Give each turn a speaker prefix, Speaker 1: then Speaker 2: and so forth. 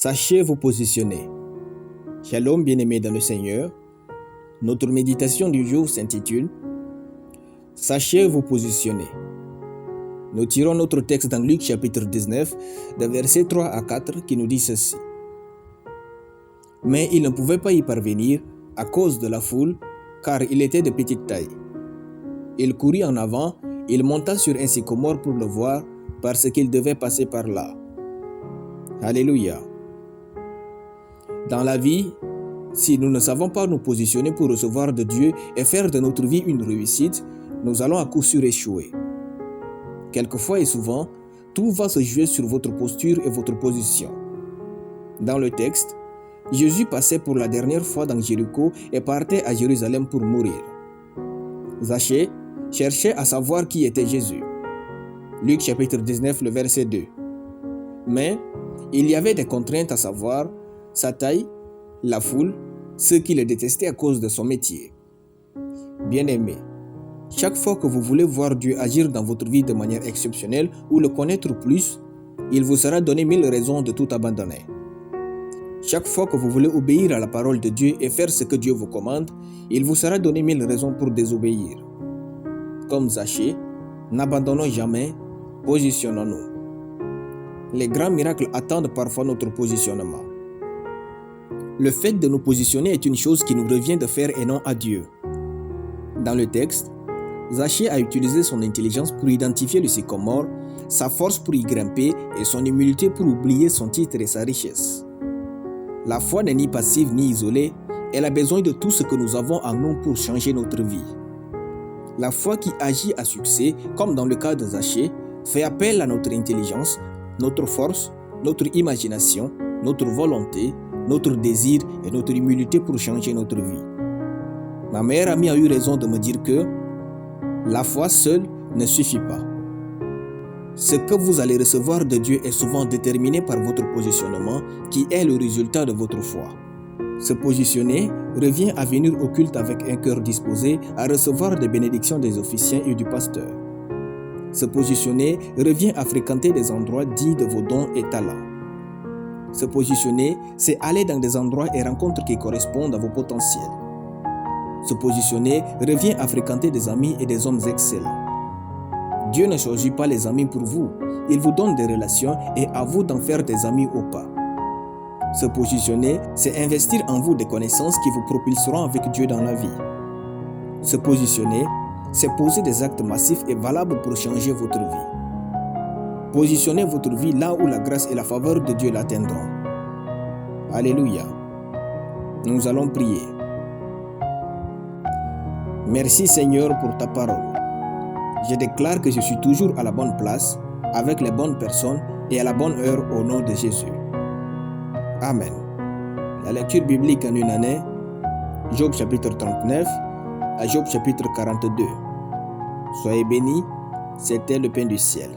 Speaker 1: Sachez vous positionner. Shalom bien-aimés dans le Seigneur. Notre méditation du jour s'intitule « Sachez vous positionner ». Nous tirons notre texte dans Luc chapitre 19, de versets 3 à 4 qui nous dit ceci. Mais il ne pouvait pas y parvenir à cause de la foule, car il était de petite taille. Il courut en avant, il monta sur un sycomore pour le voir, parce qu'il devait passer par là. Alléluia. Dans la vie, si nous ne savons pas nous positionner pour recevoir de Dieu et faire de notre vie une réussite, nous allons à coup sûr échouer. Quelquefois et souvent, tout va se jouer sur votre posture et votre position. Dans le texte, Jésus passait pour la dernière fois dans Jéricho et partait à Jérusalem pour mourir. Zachée cherchait à savoir qui était Jésus. Luc chapitre 19, le verset 2. Mais il y avait des contraintes à savoir sa taille, la foule, ceux qui le détestaient à cause de son métier. Bien-aimés, chaque fois que vous voulez voir Dieu agir dans votre vie de manière exceptionnelle ou le connaître plus, il vous sera donné 1000 raisons de tout abandonner. Chaque fois que vous voulez obéir à la parole de Dieu et faire ce que Dieu vous commande, il vous sera donné 1000 raisons pour désobéir. Comme Zachée, n'abandonnons jamais, positionnons-nous. Les grands miracles attendent parfois notre positionnement. Le fait de nous positionner est une chose qui nous revient de faire et non à Dieu. Dans le texte, Zachée a utilisé son intelligence pour identifier le sycomore, sa force pour y grimper et son humilité pour oublier son titre et sa richesse. La foi n'est ni passive ni isolée, elle a besoin de tout ce que nous avons en nous pour changer notre vie. La foi qui agit à succès, comme dans le cas de Zachée, fait appel à notre intelligence, notre force, notre imagination, notre volonté, notre désir et notre humilité pour changer notre vie. Ma meilleure amie a eu raison de me dire que la foi seule ne suffit pas. Ce que vous allez recevoir de Dieu est souvent déterminé par votre positionnement qui est le résultat de votre foi. Se positionner revient à venir au culte avec un cœur disposé à recevoir des bénédictions des officiants et du pasteur. Se positionner revient à fréquenter des endroits dits de vos dons et talents. Se positionner, c'est aller dans des endroits et rencontres qui correspondent à vos potentiels. Se positionner revient à fréquenter des amis et des hommes excellents. Dieu ne choisit pas les amis pour vous, il vous donne des relations et à vous d'en faire des amis au pas. Se positionner, c'est investir en vous des connaissances qui vous propulseront avec Dieu dans la vie. Se positionner, c'est poser des actes massifs et valables pour changer votre vie. Positionnez votre vie là où la grâce et la faveur de Dieu l'atteindront. Alléluia. Nous allons prier. Merci Seigneur pour ta parole. Je déclare que je suis toujours à la bonne place, avec les bonnes personnes et à la bonne heure au nom de Jésus. Amen. La lecture biblique en une année, Job chapitre 39 à Job chapitre 42. Soyez bénis, c'était le pain du ciel.